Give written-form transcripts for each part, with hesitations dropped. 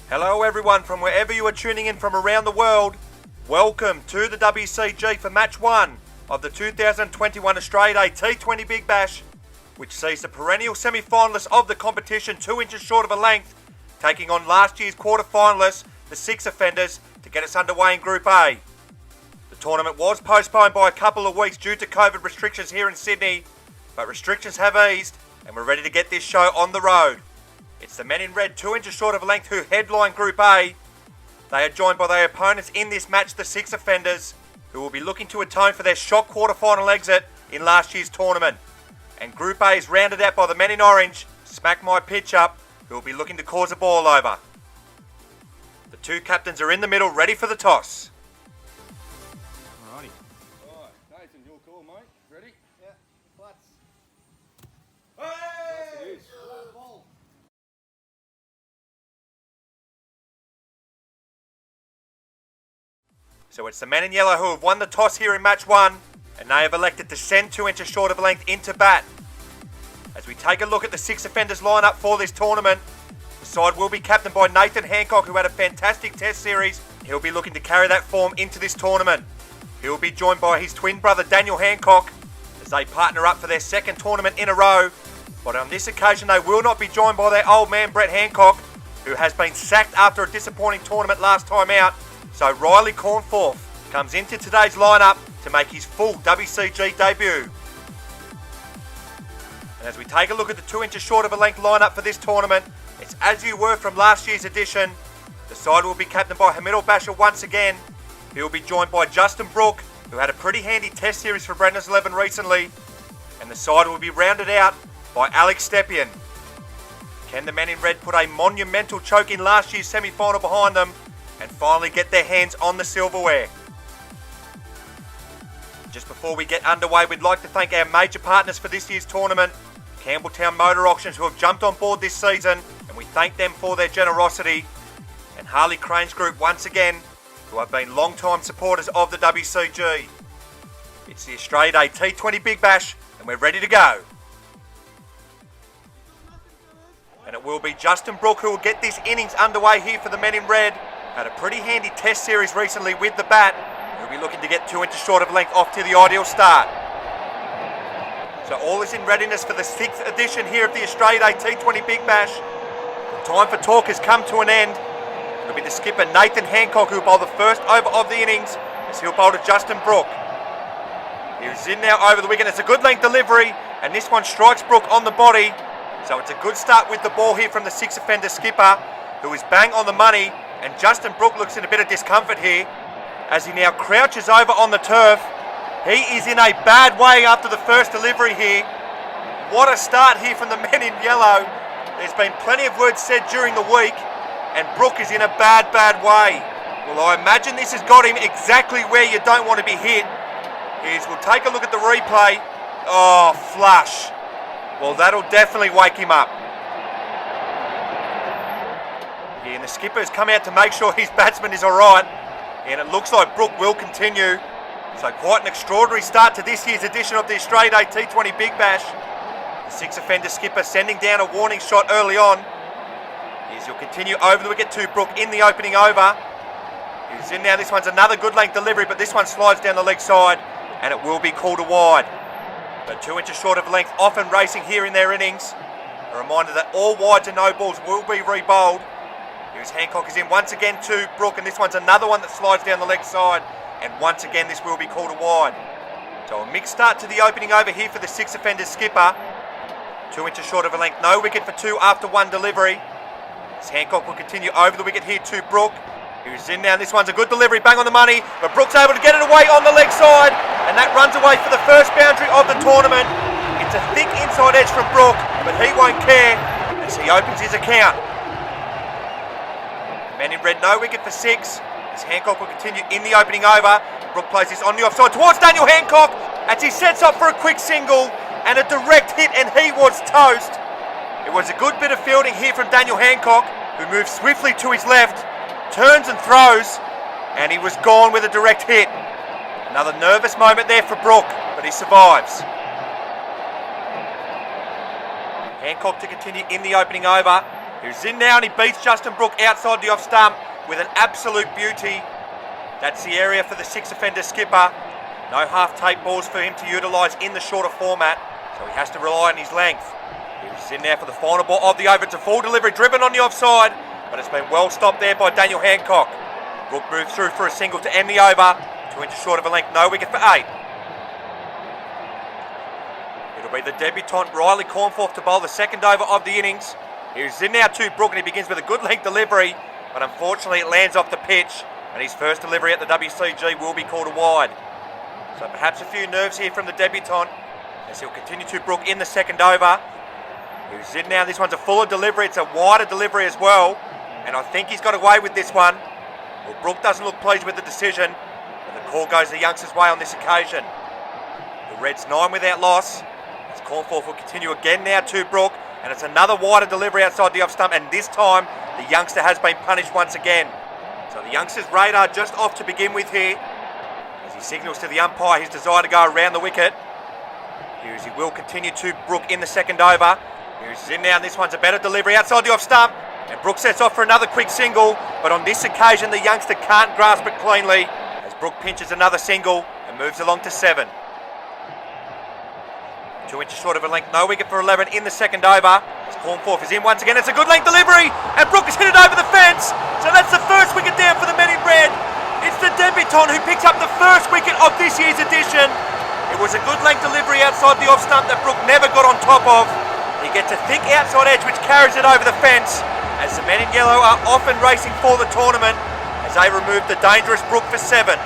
Hello everyone from wherever you are tuning in from around the world. Welcome to the WCG for match 1 of the 2021 Australia Day T20 Big Bash, which sees the perennial semi-finalists of the competition 2 inches short of a length, taking on last year's quarter-finalists, the Six Offenders, to get us underway in Group A. The tournament was postponed by a couple of weeks due to COVID restrictions here in Sydney, but restrictions have eased and we're ready to get this show on the road. It's the men in red 2 inches short of a length who headline Group A. They are joined by their opponents in this match, the Six Offenders, who will be looking to atone for their shock quarter-final exit in last year's tournament. And Group A is rounded out by the men in orange, Smack My Pitch Up, who will be looking to cause a ball over. The two captains are in the middle, ready for the toss. Alrighty. Alright, Nathan, you're cool, mate. Ready? Yeah, flats. Flats it is. Ball. So it's the men in yellow who have won the toss here in match 1, and they have elected to send 2 inches short of a length into bat. As we take a look at the Six Offenders lineup for this tournament, the side will be captained by Nathan Hancock, who had a fantastic test series. He'll be looking to carry that form into this tournament. He'll be joined by his twin brother Daniel Hancock as they partner up for their second tournament in a row. But on this occasion they will not be joined by their old man Brett Hancock, who has been sacked after a disappointing tournament last time out. So Riley Cornforth comes into today's lineup to make his full WCG debut. And as we take a look at the 2 inches short of a length lineup for this tournament, it's as you were from last year's edition. The side will be captained by Hamid Al-Bashir once again. He will be joined by Justin Brooke, who had a pretty handy test series for Brandon's 11 recently. And the side will be rounded out by Alex Stepien. Can the men in red put a monumental choke in last year's semi-final behind them and finally get their hands on the silverware? Just before we get underway, we'd like to thank our major partners for this year's tournament, Campbelltown Motor Auctions, who have jumped on board this season, and we thank them for their generosity, and Harley Cranes Group once again, who have been long-time supporters of the WCG. It's the Australia Day T20 Big Bash, and we're ready to go. And it will be Justin Brooke who will get this innings underway here for the men in red. Had a pretty handy test series recently with the bat. He'll be looking to get 2 inches short of length off to the ideal start. So all is in readiness for the 6th edition here of the Australia Day T20 Big Bash. The time for talk has come to an end. It'll be the skipper Nathan Hancock who will bowl the first over of the innings as he'll bowl to Justin Brooke. He's in now over the wicket. It's a good length delivery and this one strikes Brooke on the body. So it's a good start with the ball here from the Six Offender skipper, who is bang on the money, and Justin Brooke looks in a bit of discomfort here as he now crouches over on the turf. He is in a bad way after the first delivery here. What a start here from the men in yellow. There's been plenty of words said during the week, and Brooke is in a bad way. Well, I imagine this has got him exactly where you don't want to be hit. We'll take a look at the replay. Oh, flush. Well, that'll definitely wake him up. Yeah, and the skipper has come out to make sure his batsman is alright. And it looks like Brooke will continue. So quite an extraordinary start to this year's edition of the Australia Day T20 Big Bash. The Six Offender skipper sending down a warning shot early on. He'll continue over the wicket to Brooke in the opening over. He's in now. This one's another good length delivery, but this one slides down the leg side and it will be called a wide. But 2 inches short of length, often racing here in their innings. A reminder that all wides and no balls will be re-bowled. Here's Hancock is in once again to Brooke, and this one's another one that slides down the leg side. And once again, this will be called a wide. So a mixed start to the opening over here for the Six Offender skipper. 2 inches short of a length, no wicket for 2 after 1 delivery. As Hancock will continue over the wicket here to Brooke, who's in now. This one's a good delivery, bang on the money, but Brooke's able to get it away on the leg side, and that runs away for the first boundary of the tournament. It's a thick inside edge from Brooke, but he won't care as he opens his account. The men in red, no wicket for 6, as Hancock will continue in the opening over. Brooke plays this on the offside towards Daniel Hancock as he sets up for a quick single and a direct hit, and he was toast. It was a good bit of fielding here from Daniel Hancock, who moves swiftly to his left, turns and throws, and he was gone with a direct hit. Another nervous moment there for Brooke, but he survives. Hancock to continue in the opening over. He's in now and he beats Justin Brook outside the off stump with an absolute beauty. That's the area for the six offender skipper. No half tape balls for him to utilise in the shorter format, so he has to rely on his length. He's in there for the final ball of the over. It's a full delivery driven on the offside, but it's been well stopped there by Daniel Hancock. Brook moves through for a single to end the over. 2 inches short of a length, no wicket for 8. It'll be the debutant Riley Cornforth to bowl the second over of the innings. He's in now to Brook and he begins with a good length delivery, but unfortunately it lands off the pitch and his first delivery at the WCG will be called a wide. So perhaps a few nerves here from the debutant as he'll continue to Brook in the second over. He's in now, this one's a fuller delivery, it's a wider delivery as well, and I think he's got away with this one. Well, Brook doesn't look pleased with the decision, and the call goes the youngsters' way on this occasion. The Reds 9 without loss, as Cornforth will continue again now to Brook, and it's another wider delivery outside the off stump, and this time the youngster has been punished once again. So the youngster's radar just off to begin with here, as he signals to the umpire his desire to go around the wicket. Here he will continue to Brook in the second over. He's in now, and this one's a better delivery outside the off stump, and Brook sets off for another quick single, but on this occasion the youngster can't grasp it cleanly, as Brook pinches another single and moves along to 7. 2 inches short of a length, no wicket for 11 in the second over. As Cornforth is in once again, it's a good length delivery, and Brook has hit it over the fence, so that's the first wicket down for the men in red. It's the debutant who picks up the first wicket of this year's edition. It was a good length delivery outside the off stump that Brook never got on top of. He gets a thick outside edge which carries it over the fence, as the men in yellow are often racing for the tournament as they remove the dangerous Brook for 7.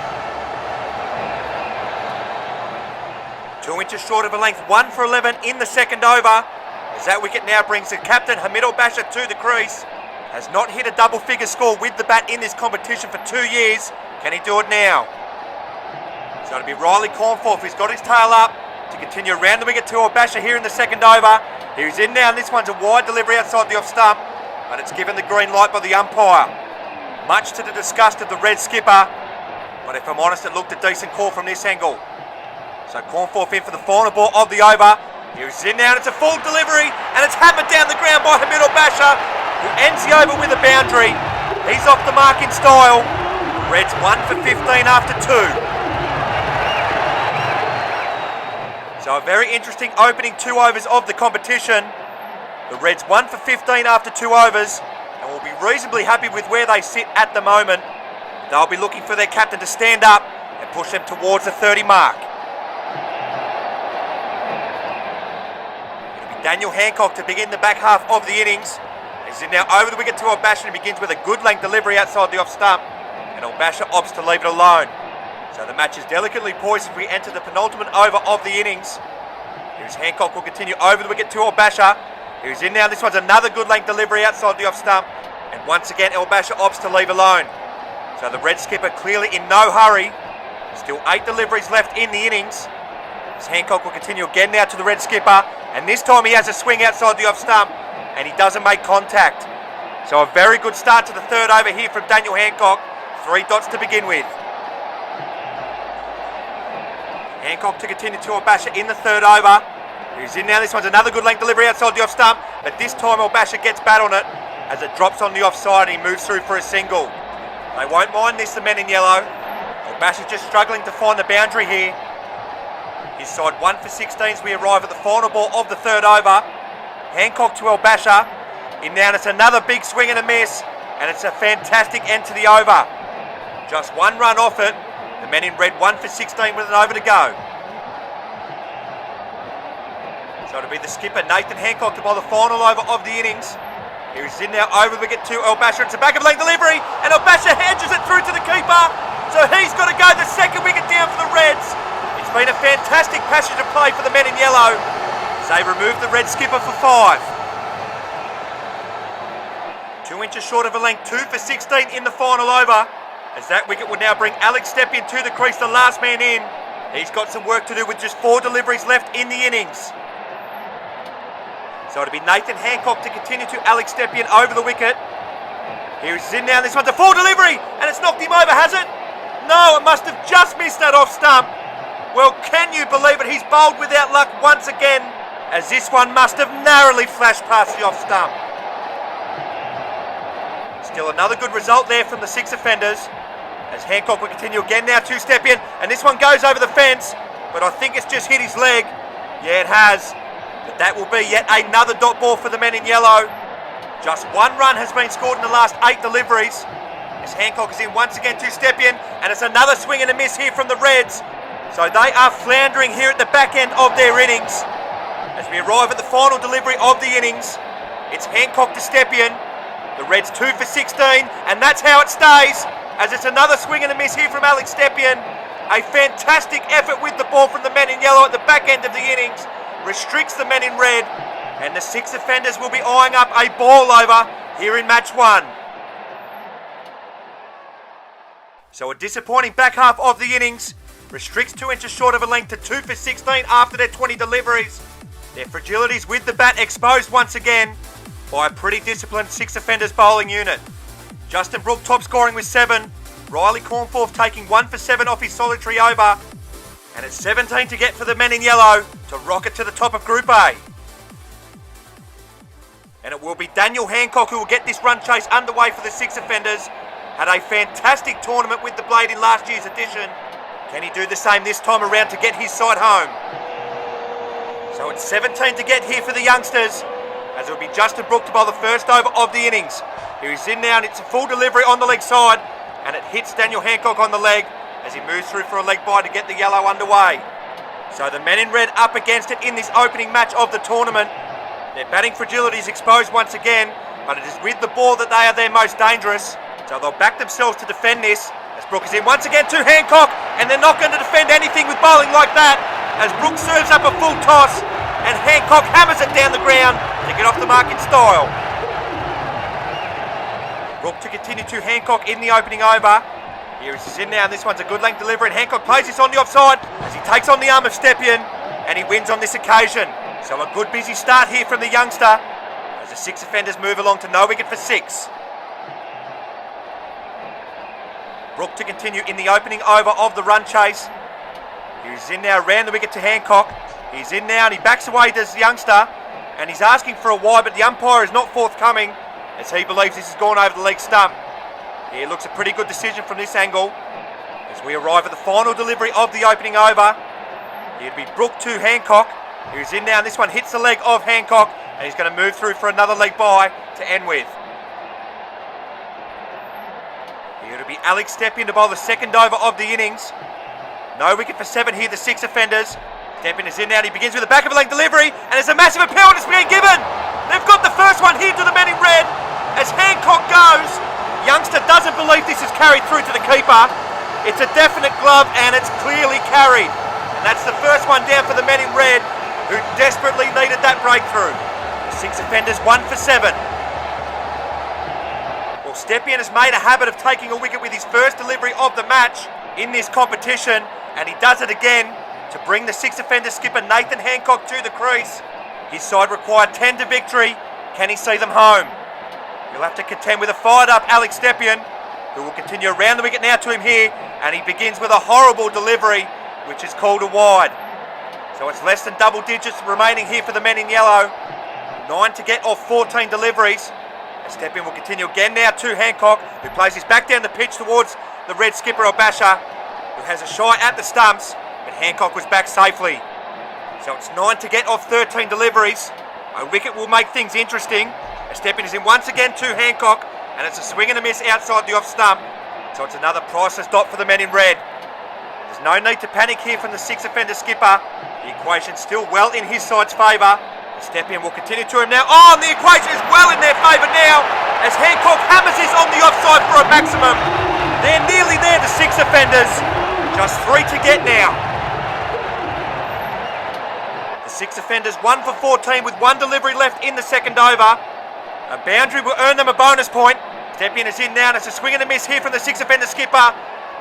2 inches short of a length, 1 for 11 in the second over, as that wicket now brings the captain Hamid al-Bashir to the crease. Has not hit a double figure score with the bat in this competition for 2 years. Can he do it now? So it'll be Riley Cornforth who's got his tail up to continue around the wicket to al-Bashir here in the second over. He's in now, and this one's a wide delivery outside the off stump, but it's given the green light by the umpire. Much to the disgust of the red skipper, but if I'm honest, it looked a decent call from this angle. So Cornforth in for the final ball of the over. He's in now, and it's a full delivery, and it's hammered down the ground by Hamid al-Bashir, who ends the over with a boundary. He's off the mark in style. Reds 1 for 15 after 2. So a very interesting opening 2 overs of the competition. The Reds 1 for 15 after 2 overs, and will be reasonably happy with where they sit at the moment. They'll be looking for their captain to stand up and push them towards the 30 mark. It'll be Daniel Hancock to begin the back half of the innings. He's in now over the wicket to al-Bashir, and begins with a good length delivery outside the off stump, and al-Bashir opts to leave it alone. So the match is delicately poised as we enter the penultimate over of the innings. Here's Hancock will continue over the wicket to al-Bashir. He's in now, this one's another good length delivery outside the off stump, and once again al-Bashir opts to leave alone. So the red skipper clearly in no hurry. Still 8 deliveries left in the innings. As Hancock will continue again now to the red skipper, and this time he has a swing outside the off stump, and he doesn't make contact. So a very good start to the third over here from Daniel Hancock. 3 dots to begin with. Hancock to continue to al-Bashir in the third over. He's in now, this one's another good length delivery outside the off stump, but this time al-Bashir gets bat on it as it drops on the offside and he moves through for a single. They won't mind this, the men in yellow. Al-Bashir's just struggling to find the boundary here. His side 1 for 16 as we arrive at the final ball of the third over. Hancock to al-Bashir. In now, it's another big swing and a miss, and it's a fantastic end to the over. Just 1 run off it. The men in red 1 for 16 with an over to go. So it'll be the skipper Nathan Hancock to bowl the final over of the innings. He's in now over the wicket to al-Bashir. It's a back of length delivery, and al-Bashir hedges it through to the keeper. So he's got to go the second wicket down for the Reds. It's been a fantastic passage of play for the men in yellow. They remove the red skipper for 5. 2 inches short of a length, 2 for 16 in the final over. As that wicket will now bring Alex Stepien to the crease, the last man in. He's got some work to do with just 4 deliveries left in the innings. So it'll be Nathan Hancock to continue to Alex Stepien over the wicket. Here he's in now, this one's a full delivery, and it's knocked him over, has it? No, it must have just missed that off stump. Well, can you believe it? He's bowled without luck once again, as this one must have narrowly flashed past the off stump. Still another good result there from the six offenders. As Hancock will continue again now, two-step in, and this one goes over the fence, but I think it's just hit his leg. Yeah, it has. But that will be yet another dot ball for the men in yellow. Just one run has been scored in the last 8 deliveries. As Hancock is in once again, two-step in, and it's another swing and a miss here from the Reds. So they are floundering here at the back end of their innings. As we arrive at the final delivery of the innings, it's Hancock to step in. The Reds 2 for 16, and that's how it stays, as it's another swing and a miss here from Alex Stepien. A fantastic effort with the ball from the men in yellow at the back end of the innings. Restricts the men in red, and the six offenders will be eyeing up a ball over here in match 1. So a disappointing back half of the innings. Restricts 2 inches short of a length to 2 for 16 after their 20 deliveries. Their fragilities with the bat exposed once again by a pretty disciplined six offenders bowling unit. Justin Brooke top scoring with 7. Riley Cornforth taking 1 for 7 off his solitary over. And it's 17 to get for the men in yellow to rocket to the top of Group A. And it will be Daniel Hancock who will get this run chase underway for the six offenders. Had a fantastic tournament with the blade in last year's edition. Can he do the same this time around to get his side home? So it's 17 to get here for the youngsters, as it will be Justin Brooke to bowl the first over of the innings. Here he's in now, and it's a full delivery on the leg side, and it hits Daniel Hancock on the leg as he moves through for a leg bye to get the yellow underway. So the men in red up against it in this opening match of the tournament. Their batting fragility is exposed once again, but it is with the ball that they are their most dangerous. So they'll back themselves to defend this, as Brooke is in once again to Hancock, and they're not going to defend anything with bowling like that, as Brooke serves up a full toss, and Hancock hammers it down the ground to get off the mark in style. Brooke to continue to Hancock in the opening over. Here he's in now, and this one's a good length delivery, and Hancock plays this on the offside as he takes on the arm of Stepien, and he wins on this occasion. So a good busy start here from the youngster, as the six offenders move along to no wicket for 6. Brooke to continue in the opening over of the run chase. He's in now, round the wicket to Hancock. He's in now, and he backs away, does the youngster, and he's asking for a wide, but the umpire is not forthcoming, as he believes this has gone over the leg stump. Here looks a pretty good decision from this angle, as we arrive at the final delivery of the opening over. Here'd be Brooke to Hancock. He's in now, and this one hits the leg of Hancock, and he's going to move through for another leg bye to end with. Here it'll be Alex Stepien to bowl the second over of the innings. No wicket for 7 here, the six offenders. Stepien is in now, and he begins with a back of a leg delivery, and it's a massive appeal that's being given. They've got the first one here to the men in red. As Hancock goes, youngster doesn't believe this is carried through to the keeper. It's a definite glove, and it's clearly carried. And that's the first one down for the men in red, who desperately needed that breakthrough. The six offenders 1 for 7. Well, Stepien has made a habit of taking a wicket with his first delivery of the match in this competition, and he does it again to bring the six offender skipper Nathan Hancock to the crease. His side required 10 to victory. Can he see them home? He'll have to contend with a fired up Alex Stepien, who will continue around the wicket now to him here, and he begins with a horrible delivery, which is called a wide. So it's less than double digits remaining here for the men in yellow. 9 to get off 14 deliveries. And Stepien will continue again now to Hancock, who plays his back down the pitch towards the red skipper Obasha, who has a shy at the stumps, but Hancock was back safely. So it's 9 to get off 13 deliveries. A wicket will make things interesting. Stepien is in once again to Hancock, and it's a swing and a miss outside the off stump. So it's another priceless dot for the men in red. There's no need to panic here from the six offender skipper. The equation's still well in his side's favour. Stepien will continue to him now. Oh, and the equation is well in their favour now, as Hancock hammers this on the offside for a maximum. They're nearly there, the six offenders. Just 3 to get now. The six offenders 1 for 14 with 1 delivery left in the second over. A boundary will earn them a bonus point. Stepien is in now, and it's a swing and a miss here from the six offender skipper,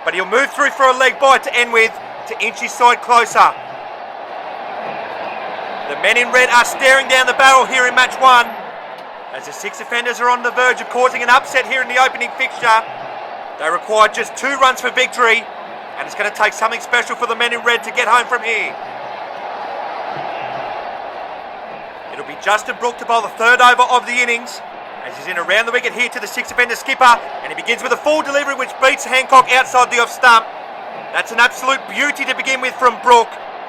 but he'll move through for a leg bye to end with to inch his side closer. The men in red are staring down the barrel here in match 1, as the six offenders are on the verge of causing an upset here in the opening fixture. They require just 2 runs for victory, and it's going to take something special for the men in red to get home from here. It'll be Justin Brooke to bowl the third over of the innings. as he's in around the wicket here to the six offender skipper, and he begins with a full delivery which beats Hancock outside the off stump. That's an absolute beauty to begin with from Brook,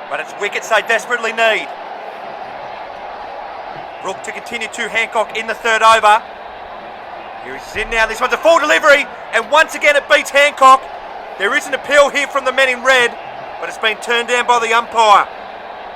but it's wickets they desperately need. Brook to continue to Hancock in the third over. Here he's in now, this one's a full delivery, and once again it beats Hancock. There is an appeal here from the men in red, but it's been turned down by the umpire.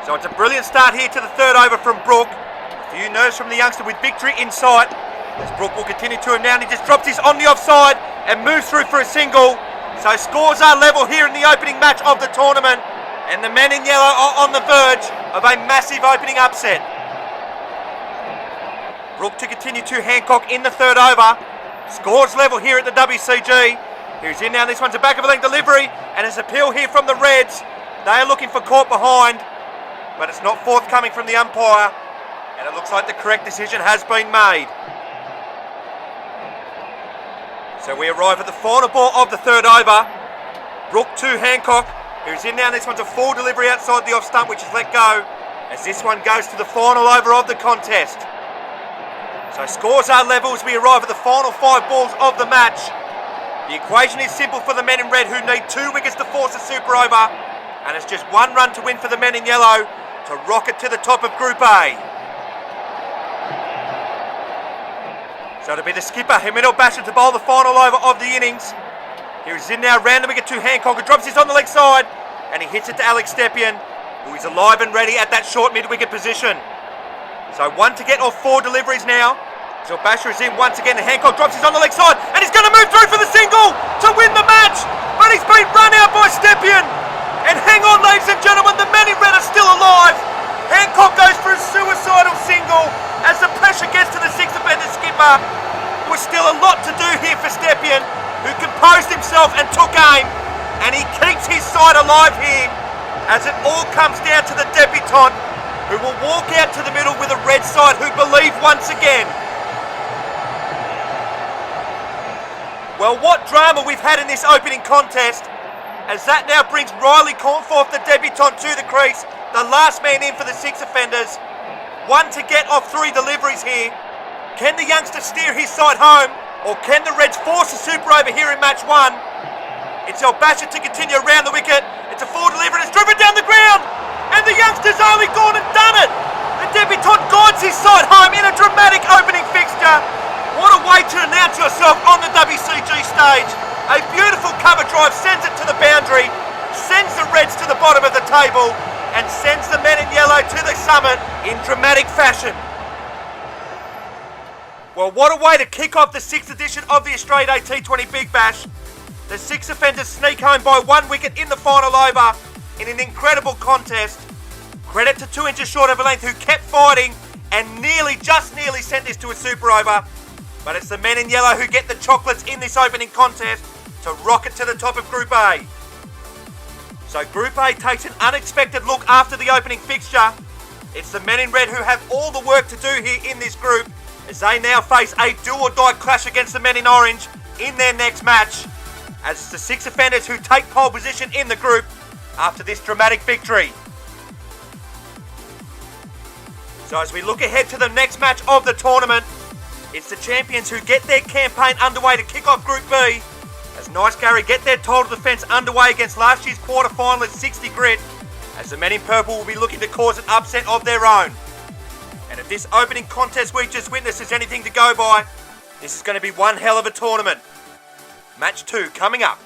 So it's a brilliant start here to the third over from Brook. A few nerves from the youngster with victory in sight. As Brook will continue to him now, and he just drops his on the offside and moves through for a single. So scores are level here in the opening match of the tournament, and the men in yellow are on the verge of a massive opening upset. Brook to continue to Hancock in the third over. Scores level here at the WCG. Here's in now, this one's a back of a length delivery, and it's appeal here from the Reds. They are looking for caught behind, but it's not forthcoming from the umpire, and it looks like the correct decision has been made. So we arrive at the final ball of the third over. Brook to Hancock. Here's in now, this one's a full delivery outside the off stump, which is let go, as this one goes to the final over of the contest. So scores are level as we arrive at the final 5 balls of the match. The equation is simple for the men in red, who need 2 wickets to force a super over, and it's just 1 run to win for the men in yellow to rocket to the top of Group A. So it'll be the skipper, Himino Basham, to bowl the final over of the innings. Here he's in now, round the wicket to Hancock, who drops his on the leg side, and he hits it to Alex Stepien, who is alive and ready at that short mid-wicket position. So 1 to get off 4 deliveries now. So Basher is in once again, and Hancock drops his on the leg side, and he's going to move through for the single to win the match, but he's been run out by Stepien. And hang on, ladies and gentlemen, the men in red are still alive. Hancock goes for a suicidal single as the pressure gets to the six offender skipper. There was still a lot to do here for Stepien, who composed himself and took aim, and he keeps his side alive here as it all comes down to the debutant, who will walk out to the middle with a red side who believe once again. Well, what drama we've had in this opening contest, as that now brings Riley Cornforth, the debutant, to the crease, the last man in for the six offenders. 1 to get off 3 deliveries here. Can the youngster steer his side home, or can the Reds force a super over here in match 1? It's El Bashir to continue around the wicket. It's a full delivery, it's driven down the ground, and the youngster's only gone and done it. The debutant guides his side home in a dramatic opening fixture. What a way to announce yourself on the WCG stage. A beautiful cover drive sends it to the boundary, sends the Reds to the bottom of the table, and sends the men in yellow to the summit in dramatic fashion. Well, what a way to kick off the 6th edition of the Australia Day T20 Big Bash. The six offenders sneak home by 1 wicket in the final over in an incredible contest. Credit to 2 inches short of a length, who kept fighting and just nearly sent this to a super over. But it's the men in yellow who get the chocolates in this opening contest to rocket to the top of Group A. So Group A takes an unexpected look after the opening fixture. It's the men in red who have all the work to do here in this group, as they now face a do-or-die clash against the men in orange in their next match, as it's the six offenders who take pole position in the group after this dramatic victory. So as we look ahead to the next match of the tournament, it's the champions who get their campaign underway to kick off Group B, as Nice Gary get their total defence underway against last year's quarter-finalist 60 Grit, as the men in purple will be looking to cause an upset of their own. And if this opening contest we just witnessed is anything to go by, this is going to be one hell of a tournament. Match 2 coming up.